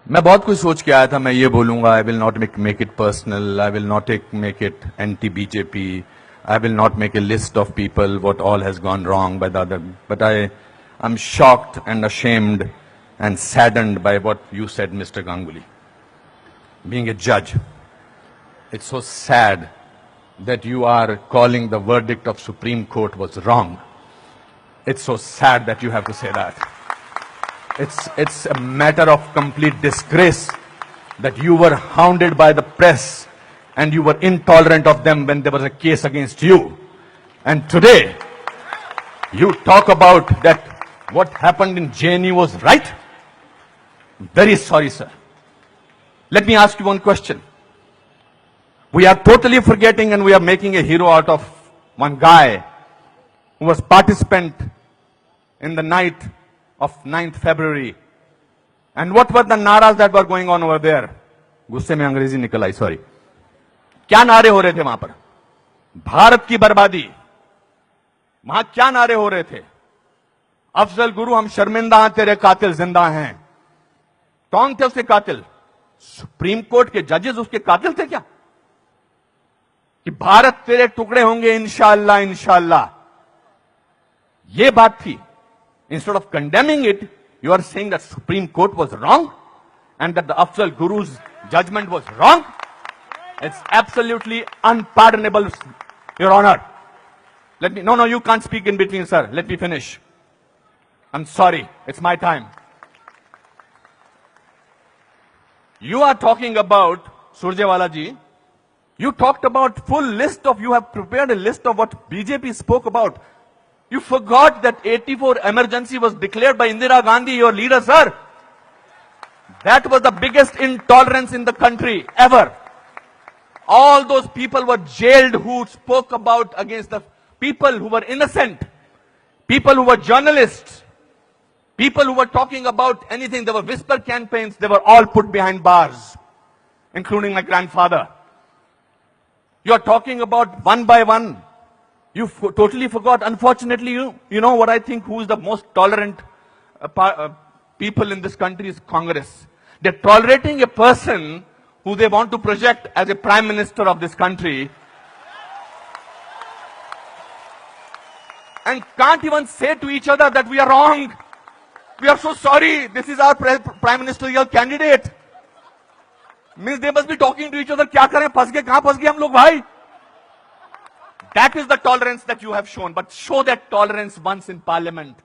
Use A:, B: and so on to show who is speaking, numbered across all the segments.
A: मैं बहुत कुछ सोच के आया था। मैं ये बोलूंगा, I will not make it personal, I will not make it anti BJP, I will not make a list of people what all has gone wrong by the other, but I am shocked and ashamed and saddened by what you said, Mr. Ganguly. Being a judge, it's so sad that you are calling the verdict of Supreme Court was wrong. It's so sad that you have to say that. It's a matter of complete disgrace that you were hounded by the press and you were intolerant of them when there was a case against you. And today, you talk about that what happened in JNU was right. Very sorry, sir. Let me ask you one question. We are totally forgetting and we are making a hero out of one guy who was participant in the night of 9th February. And what were the naras that were going on over there? गुस्से में अंग्रेजी निकल आई, sorry. क्या नारे हो रहे थे वहां पर? भारत की बर्बादी. वहां क्या नारे हो रहे थे? अफजल गुरु, हम शर्मिंदा हैं, तेरे कातिल जिंदा हैं. कौन थे उसके कातिल? सुप्रीम कोर्ट के जजेस उसके कातिल थे क्या? कि भारत तेरे टुकड़े होंगे इंशाअल्लाह इंशाअल्लाह, ये बात थी. Instead of condemning it, you are saying that Supreme Court was wrong and that the Afzal Guru's judgment was wrong. It's absolutely unpardonable, Your Honor. No, you can't speak in between, sir. Let me finish. I'm sorry. It's my time. You are talking about, Surjewala ji, you talked about you have prepared a list of what BJP spoke about. You forgot that 84 emergency was declared by Indira Gandhi, your leader, sir. That was the biggest intolerance in the country ever. All those people were jailed who spoke about against the people who were innocent, people who were journalists, people who were talking about anything. There were whisper campaigns. They were all put behind bars, including my grandfather. You are talking about one by one. You totally forgot. Unfortunately, you know what I think, who is the most tolerant people in this country is Congress. They're tolerating a person who they want to project as a prime minister of this country and can't even say to each other that we are wrong. We are so sorry. This is our prime ministerial candidate. Means they must be talking to each other. क्या करें? फंस गए, कहां फंस गए हम लोग भाई? That is the tolerance that you have shown. But show that tolerance once in parliament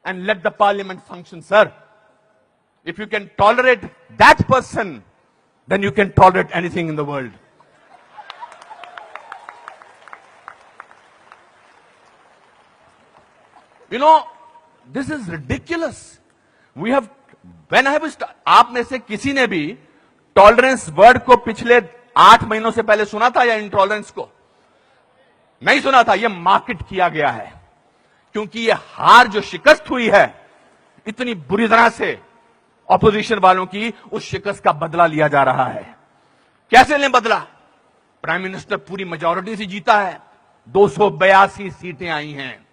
A: and let the parliament function, sir. If you can tolerate that person, then you can tolerate anything in the world. You know, this is ridiculous. We have, when I was, आप में से किसी ने भी tolerance word को पिछले 8 महीनों से पहले सुना था या इंटॉलरेंस को? नहीं सुना था. यह मार्केट किया गया है क्योंकि यह हार जो शिकस्त हुई है इतनी बुरी तरह से ऑपोजिशन वालों की, उस शिकस्त का बदला लिया जा रहा है. कैसे लें बदला? प्राइम मिनिस्टर पूरी मेजॉरिटी से जीता है. 282 सीटें आई हैं.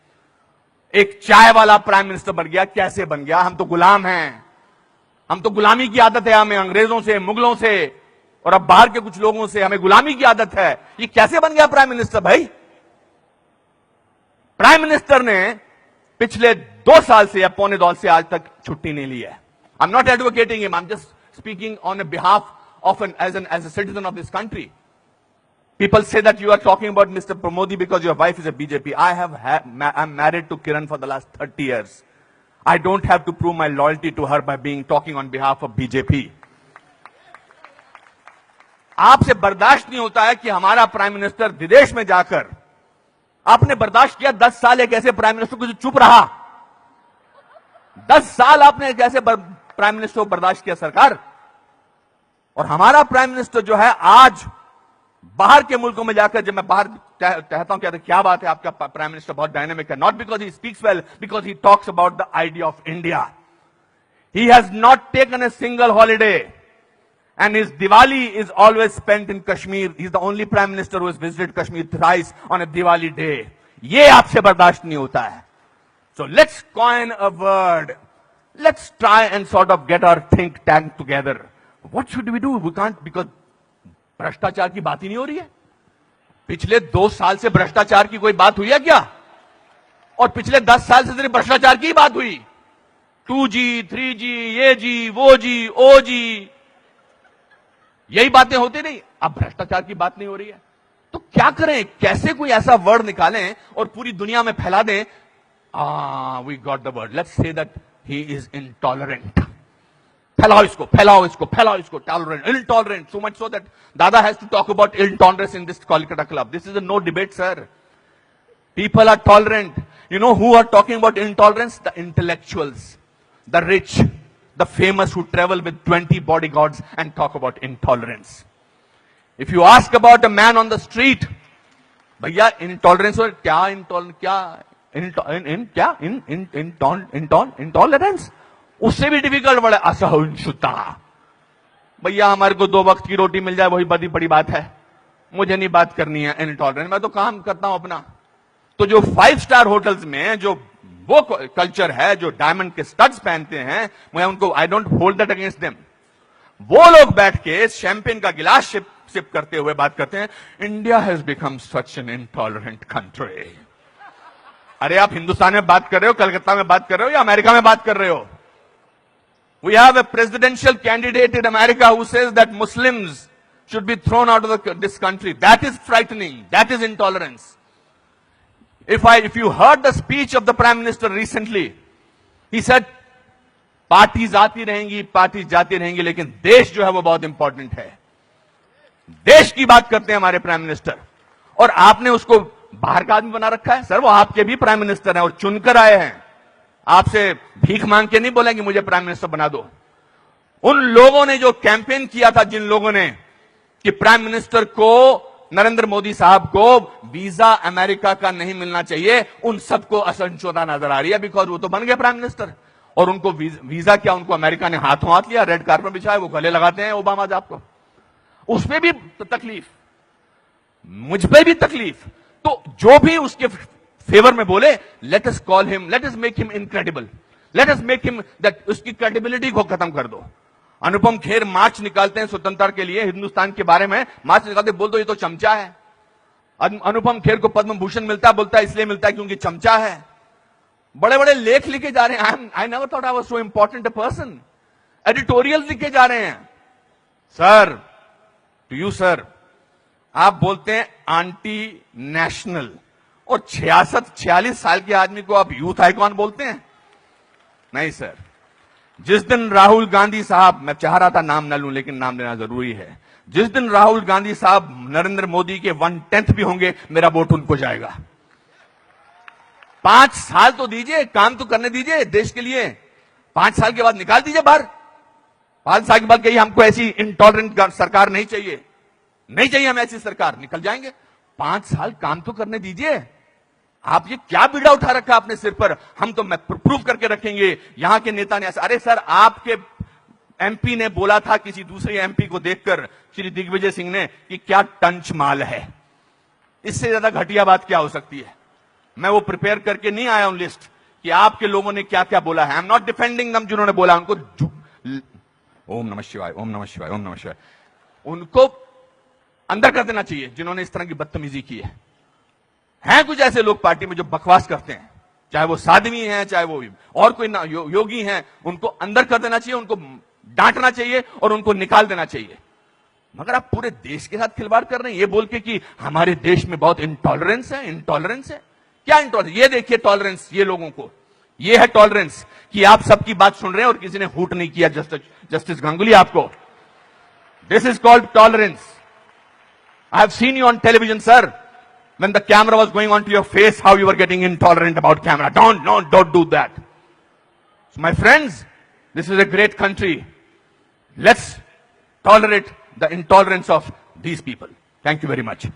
A: एक चाय वाला प्राइम मिनिस्टर बन गया. कैसे बन गया? हम तो गुलाम हैं. हम तो गुलामी की आदत है. हमें अंग्रेजों से, मुगलों से और अब बाहर के कुछ लोगों से हमें गुलामी की आदत है. ये कैसे बन गया प्राइम मिनिस्टर भाई? प्राइम मिनिस्टर ने पिछले 2 साल से या पौने 2 से आज तक छुट्टी नहीं ली है. I am not advocating him, I am just speaking on behalf of as a citizen of this country. People say that you are talking about Mr. Pramodi because your wife is a BJP. I'm married to Kiran for the last 30 years. I don't have to prove my loyalty to her by talking on behalf of BJP. आपसे बर्दाश्त नहीं होता है कि हमारा prime minister विदेश में जाकर, आपने बर्दाश्त किया 10 साल एक ऐसे प्राइम मिनिस्टर को जो चुप रहा. 10 साल आपने एक ऐसे प्राइम मिनिस्टर को बर्दाश्त किया सरकार. और हमारा प्राइम मिनिस्टर जो है आज बाहर के मुल्कों में जाकर, जब मैं बाहर कहता हूं कहते क्या बात है आपका प्राइम मिनिस्टर बहुत डायनेमिक है, not because he speaks well, because he talks about the idea of India. He has not taken a single holiday and his Diwali is always spent in Kashmir. He's the only prime minister who has visited Kashmir thrice on a Diwali day. ये आपसे बर्दाश्त नहीं होता है. So let's coin a word Let's try and sort of get our think tank together. What should we do? We can't, because भ्रष्टाचार की बात ही नहीं हो रही है. पिछले 2 साल से भ्रष्टाचार की कोई बात हुई है क्या? और पिछले 10 साल से सिर्फ भ्रष्टाचार की बात हुई. 2G, 3G, ये जी, वो जी, ओ जी, यही बातें होती नहीं. अब भ्रष्टाचार की बात नहीं हो रही है. तो क्या करें? कैसे कोई ऐसा वर्ड निकालें और पूरी दुनिया में फैला दें? We got the word. Let's say that he is intolerant. फैलाओ इसको, फैलाओ इसको, फैलाओ इसको. Tolerant, intolerant. So much so that Dada has to talk about intolerance in this Kolkata club. This is a no debate, sir. People are tolerant. You know who are talking about intolerance? The intellectuals, the rich, the famous who travel with 20 bodyguards and talk about intolerance. If you ask about a man on the street, भैया intolerance और क्या intolerance, क्या intolerance, उससे भी difficult word है असहिष्णुता. भैया हमारे को 2 वक्त की रोटी मिल जाए वही बड़ी बात है. मुझे नहीं बात करनी है intolerance. मैं तो काम करता हूं अपना. तो जो 5 स्टार होटल्स में जो वो कल्चर है, जो डायमंड के स्टड्स पहनते हैं, मैं उनको I don't hold that against them. वो लोग बैठ के शैंपेन का गिलास सिप करते हुए बात करते हैं, India has become such an intolerant country. अरे आप हिंदुस्तान में बात कर रहे हो, कलकत्ता में बात कर रहे हो या अमेरिका में बात कर रहे हो? We have a presidential candidate in America who says that Muslims should be thrown out of this country. That is frightening. That is intolerance. If you heard the speech of the Prime Minister recently, he said, parties आती रहेंगी, parties जाती रहेंगी, लेकिन देश जो है वो बहुत इंपॉर्टेंट है. देश की बात करते हैं हमारे प्राइम मिनिस्टर, और आपने उसको बाहर का आदमी बना रखा है. सर वो आपके भी प्राइम मिनिस्टर हैं और चुनकर आए हैं. आपसे भीख मांग के नहीं बोलेंगे मुझे प्राइम मिनिस्टर बना दो. उन लोगों ने जो कैंपेन किया था, जिन लोगों ने कि प्राइम मिनिस्टर को, नरेंद्र मोदी साहब को वीजा अमेरिका का नहीं मिलना चाहिए, उन सबको असहिष्णुता नजर आ रही है. बिकॉज वो तो बन गए प्राइम मिनिस्टर, और उनको वीजा क्या, उनको अमेरिका ने हाथों हाथ लिया, रेड कार्पेट बिछाया, वो गले लगाते हैं ओबामा साहब को. उसमें भी तकलीफ, मुझ पे भी तकलीफ. तो जो भी उसके फेवर में बोले, let us call him, let us make him incredible, let us make him that, उसकी क्रेडिबिलिटी को खत्म कर दो. अनुपम खेर मार्च निकालते हैं स्वतंत्रता के लिए, हिंदुस्तान के बारे में मार्च निकालते, बोल दो ये तो चमचा है. अनुपम खेर को पद्म भूषण मिलता है, बोलता है इसलिए मिलता है क्योंकि चमचा है. बड़े बड़े लेख लिखे जा रहे हैं. I never thought I was so important a person. Editorials लिखे जा रहे हैं. सर, टू यू सर, आप बोलते हैं एंटी नेशनल, और 46 साल के आदमी को आप यूथ आइकॉन बोलते हैं? नहीं सर. जिस दिन राहुल गांधी साहब, मैं चाह रहा था नाम न लूं लेकिन नाम लेना जरूरी है, जिस दिन राहुल गांधी साहब नरेंद्र मोदी के 1/10 भी होंगे, मेरा वोट उनको जाएगा. 5 साल तो दीजिए, काम तो करने दीजिए देश के लिए. 5 साल के बाद निकाल दीजिए बाहर. 5 साल के बाद कहिए हमको ऐसी इंटॉलरेंट सरकार नहीं चाहिए, नहीं चाहिए हमें ऐसी सरकार, निकल जाएंगे. 5 साल काम तो करने दीजिए. आप ये क्या बीड़ा उठा रखा अपने सिर पर, हम तो मैं प्रूव करके रखेंगे, यहां के नेता ने ऐसा. अरे सर, आपके एमपी ने बोला था किसी दूसरे एमपी को देखकर, श्री दिग्विजय सिंह ने, कि क्या टंच माल है. इससे ज्यादा घटिया बात क्या हो सकती है. मैं वो प्रिपेयर करके नहीं आया हूं लिस्ट कि आपके लोगों ने क्या क्या बोला है. आई एम नॉट डिफेंडिंग दम. जिन्होंने बोला उनको ओम नमः शिवाय, ओम नमः शिवाय, ओम नमः शिवाय, उनको अंदर कर देना चाहिए जिन्होंने इस तरह की बदतमीजी की है. हैं कुछ ऐसे लोग पार्टी में जो बकवास करते हैं, चाहे वो साध्वी हैं, चाहे वो और कोई योगी हैं, उनको अंदर कर देना चाहिए, उनको डांटना चाहिए और उनको निकाल देना चाहिए. मगर आप पूरे देश के साथ खिलवाड़ कर रहे हैं ये बोल के कि हमारे देश में बहुत इंटॉलरेंस है. इंटॉलरेंस है क्या? इंटॉलरेंस ये देखिए, टॉलरेंस ये लोगों को, ये है टॉलरेंस कि आप सबकी बात सुन रहे हैं और किसी ने हूट नहीं किया. जस्टिस गांगुली आपको, this is called tolerance. I have seen you on television sir, when the camera was going on to your face, how you were getting intolerant about camera. Don't do that. So my friends, this is a great country. Let's tolerate the intolerance of these people. Thank you very much.